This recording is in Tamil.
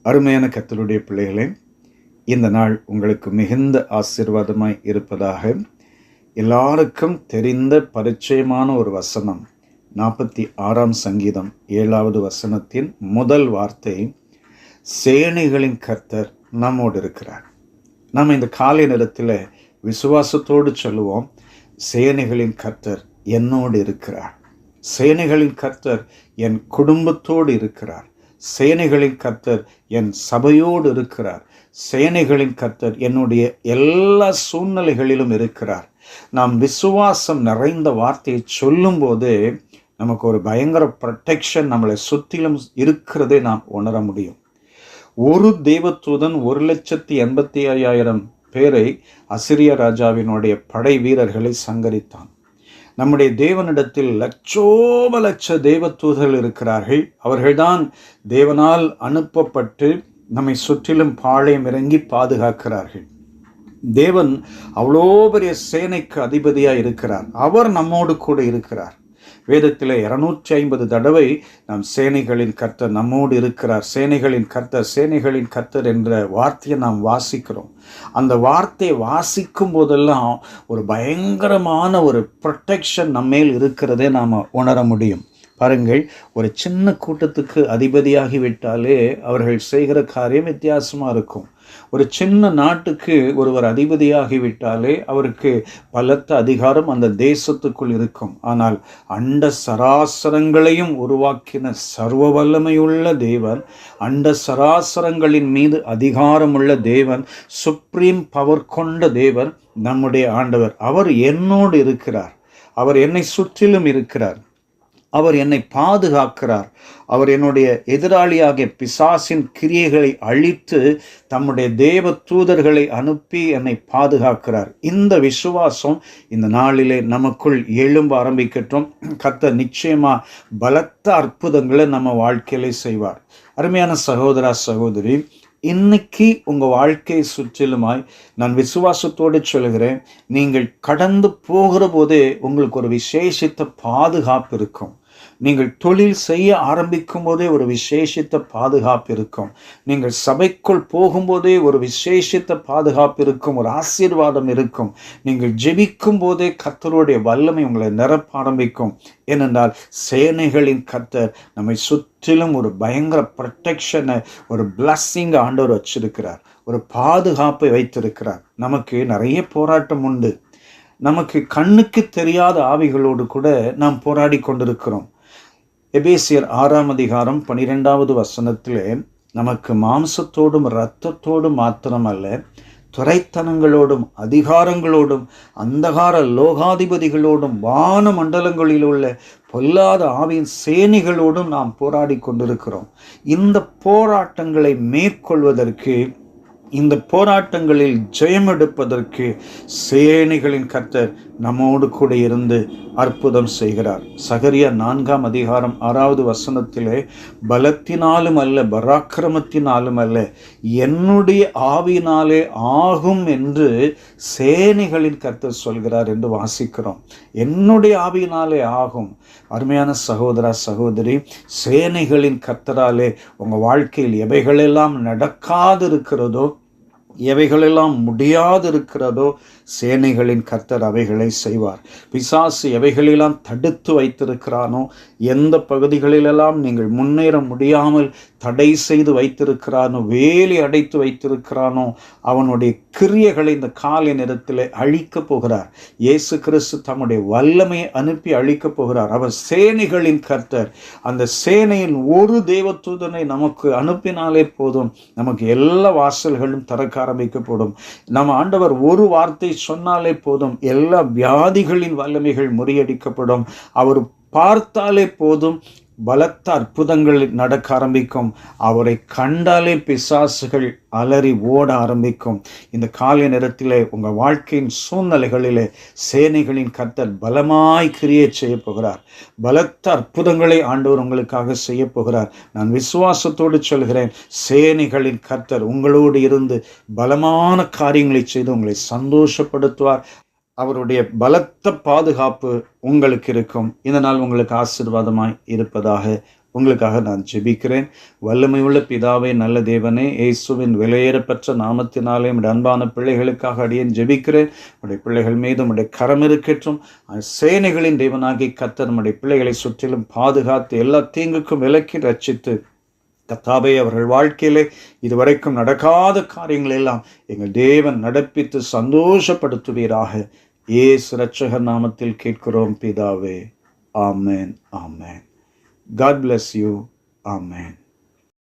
அருமையான கர்த்தருடைய பிள்ளைகளே, இந்த நாள் உங்களுக்கு மிகுந்த ஆசீர்வாதமாய் இருப்பதாக. எல்லாருக்கும் தெரிந்த பரிச்சயமான ஒரு வசனம் 46ஆம் சங்கீதம் 7வது வசனத்தின் முதல் வார்த்தை, சேனைகளின் கர்த்தர் நம்மோடு இருக்கிறார். நாம் இந்த காலை நேரத்தில் விசுவாசத்தோடு சொல்லுவோம், சேனைகளின் கர்த்தர் என்னோடு இருக்கிறார். சேனைகளின் கர்த்தர் என் குடும்பத்தோடு இருக்கிறார். சேனைகளின் கர்த்தர் என் சபையோடு இருக்கிறார். சேனைகளின் கர்த்தர் என்னுடைய எல்லா சூழ்நிலைகளிலும் இருக்கிறார். நாம் விசுவாசம் நிறைந்த வார்த்தையை சொல்லும்போது நமக்கு ஒரு பயங்கர ப்ரொடெக்ஷன் நம்மளை சுற்றிலும் இருக்கிறதை நாம் உணர முடியும். ஒரு தேவதூதன் 1,85,000 பேரை அசிரிய ராஜாவினுடைய படை வீரர்களை சங்கரித்தான். நம்முடைய தேவனிடத்தில் லட்சோப லட்ச தேவதூதர்கள் இருக்கிறார்கள். அவர்கள்தான் தேவனால் அனுப்பப்பட்டு நம்மை சுற்றிலும் பாளையம் இறங்கி பாதுகாக்கிறார்கள். தேவன் அவ்வளோ பெரிய சேனைக்கு அதிபதியாக இருக்கிறார். அவர் நம்மோடு கூட இருக்கிறார். வேதத்தில் 250 தடவை நாம் சேனைகளின் கர்த்தர் நம்மோடு இருக்கிறார், சேனைகளின் கர்த்தர், சேனைகளின் கர்த்தர் என்ற வார்த்தையை நாம் வாசிக்கிறோம். அந்த வார்த்தையை வாசிக்கும் போதெல்லாம் ஒரு பயங்கரமான ஒரு ப்ரொடெக்ஷன் நம்மேல் இருக்கிறதே நாம் உணர முடியும். பாருங்கள், ஒரு சின்ன கூட்டத்துக்கு அதிபதியாகிவிட்டாலே அவர்கள் செய்கிற காரியம் வித்தியாசமாக இருக்கும். ஒரு சின்ன நாட்டுக்கு ஒருவர் அதிபதியாகிவிட்டாலே அவருக்கு பலத்த அதிகாரம் அந்த தேசத்துக்குள் இருக்கும். ஆனால் அண்ட சராசரங்களையும் உருவாக்கின சர்வ வல்லமையுள்ள தேவன், அண்ட சராசரங்களின் மீது அதிகாரமுள்ள தேவன், சுப்ரீம் பவர் கொண்ட தேவன் நம்முடைய ஆண்டவர். அவர் என்னோடு இருக்கிறார். அவர் என்னை சுற்றிலும் இருக்கிறார். அவர் என்னை பாதுகாக்கிறார். அவர் என்னுடைய எதிராளியாகிய பிசாசின் கிரியைகளை அழித்து தம்முடைய தேவ தூதர்களை அனுப்பி என்னை பாதுகாக்கிறார். இந்த விசுவாசம் இந்த நாளிலே நமக்குள் எழும்ப ஆரம்பிக்கட்டும். கர்த்தர் நிச்சயமா பலத்த அற்புதங்களை நம்ம வாழ்க்கையிலே செய்வார். அருமையான சகோதரா சகோதரி, இன்னைக்கு உங்கள் வாழ்க்கையை சுற்றிலுமாய் நான் விசுவாசத்தோடு சொல்கிறேன், நீங்கள் கடந்து போகிற போதே உங்களுக்கு ஒரு விசேஷித்த பாதுகாப்பு இருக்கும். நீங்கள் தொழில் செய்ய ஆரம்பிக்கும் போதே ஒரு விசேஷித்த பாதுகாப்பு இருக்கும். நீங்கள் சபைக்குள் போகும்போதே ஒரு விசேஷித்த பாதுகாப்பு இருக்கும், ஒரு ஆசீர்வாதம் இருக்கும். நீங்கள் ஜெபிக்கும் போதே கர்த்தருடைய வல்லமை உங்களை நிரப்ப ஆரம்பிக்கும். ஏனென்றால் சேனைகளின் கர்த்தர் நம்மை சுற்றிலும் ஒரு பயங்கர ப்ரொடெக்ஷனை, ஒரு பிளஸ்ஸிங்கை ஆண்டவர் வச்சிருக்கிறார், ஒரு பாதுகாப்பை வைத்திருக்கிறார். நமக்கு நிறைய போராட்டம் உண்டு. நமக்கு கண்ணுக்கு தெரியாத ஆவிகளோடு கூட நாம் போராடி கொண்டிருக்கிறோம். எபேசியர் 6ஆம் அதிகாரம் 12வது வசனத்திலே நமக்கு மாம்சத்தோடும் இரத்தத்தோடும் மாத்திரமல்ல, துரைத்தனங்களோடும் அதிகாரங்களோடும் அந்தகார லோகாதிபதிகளோடும் வான மண்டலங்களில் உள்ள பொல்லாத ஆவியின் சேனைகளோடும் நாம் போராடி கொண்டிருக்கிறோம். இந்த போராட்டங்களை மேற்கொள்வதற்கு, இந்த போராட்டங்களில் ஜெயம் எடுப்பதற்கு சேனைகளின் கர்த்தர் நம்மோடு கூட இருந்து அற்புதம் செய்கிறார். சகரியா 4ஆம் அதிகாரம் 6வது வசனத்திலே, பலத்தினாலும் அல்ல பராக்கிரமத்தினாலும் அல்ல, என்னுடைய ஆவியினாலே ஆகும் என்று சேனைகளின் கர்த்தர் சொல்கிறார் என்று வாசிக்கிறோம். என்னுடைய ஆவியினாலே ஆகும். அருமையான சகோதரா சகோதரி, சேனைகளின் கர்த்தராலே உங்கள் வாழ்க்கையில் எவைகளெல்லாம் நடக்காதிருக்கிறதோ, எவைகளெல்லாம் முடியாதிருக்கிறதோ, சேனைகளின் கர்த்தர் அவைகளை செய்வார். பிசாசு எவைகளெல்லாம் தடுத்து வைத்திருக்கிறானோ, எந்த பகுதிகளிலெல்லாம் நீங்கள் முன்னேற முடியாமல் தடை செய்து வைத்திருக்கிறானோ, வேலி அடைத்து வைத்திருக்கிறானோ, அவனுடைய கிரியைகளை இந்த காலை நேரத்தில் அழிக்கப் போகிறார். இயேசு கிறிஸ்து தம்முடைய வல்லமையை அனுப்பி அழிக்கப் போகிறார். அவர் சேனைகளின் கர்த்தர். அந்த சேனையின் ஒரு தேவதூதனை நமக்கு அனுப்பினாலே போதும், நமக்கு எல்லா வாசல்களும் திறக்க ஆரம்பிக்கப்படும். நம்ம ஆண்டவர் ஒரு வார்த்தை சொன்னாலே போதும், எல்லா வியாதிகளின் வல்லமைகள் முறியடிக்கப்படும். அவர் பார்த்தாலே போதும், பலத்த அற்புதங்கள் நடக்க ஆரம்பிக்கும். அவரை கண்டாலே பிசாசுகள் அலறி ஓட ஆரம்பிக்கும். இந்த காலை நேரத்திலே உங்கள் வாழ்க்கையின் சூழ்நிலைகளிலே சேனைகளின் கர்த்தர் பலமாய் கிரியை செய்ய போகிறார். பலத்த அற்புதங்களை ஆண்டவர் உங்களுக்காக செய்ய போகிறார். நான் விசுவாசத்தோடு சொல்கிறேன், சேனைகளின் கர்த்தர் உங்களோடு இருந்து பலமான காரியங்களை செய்து உங்களை சந்தோஷப்படுத்துவார். அவருடைய பலத்த பாதுகாப்பு உங்களுக்கு இருக்கும். இந்த நாள் உங்களுக்கு ஆசீர்வாதமாய் இருப்பதாக. உங்களுக்காக நான் ஜெபிக்கிறேன். வல்லமையுள்ள பிதாவே, நல்ல தேவனே, இயேசுவின் விலையேறப்பெற்ற நாமத்தினாலே உம்முடைய அன்பான பிள்ளைகளுக்காக அடியேன் ஜெபிக்கிறேன். உம்முடைய பிள்ளைகள் மீது உம்முடைய கரம் இருக்கட்டும். சேனைகளின் தேவனாகி கர்த்தர் நம்முடைய பிள்ளைகளை சுற்றிலும் பாதுகாத்து எல்லா தீங்குக்கும் விலக்கி ரட்சித்து, கர்த்தாவே, அவர்கள் வாழ்க்கையிலே இதுவரைக்கும் நடக்காத காரியங்கள் எல்லாம் எங்கள் தேவன் நடப்பித்து சந்தோஷப்படுத்துவீராக. இயேசு இரட்சகர் நாமத்தில் கேட்கிறோம் பிதாவே. ஆமென், ஆமென். God bless you. Amen.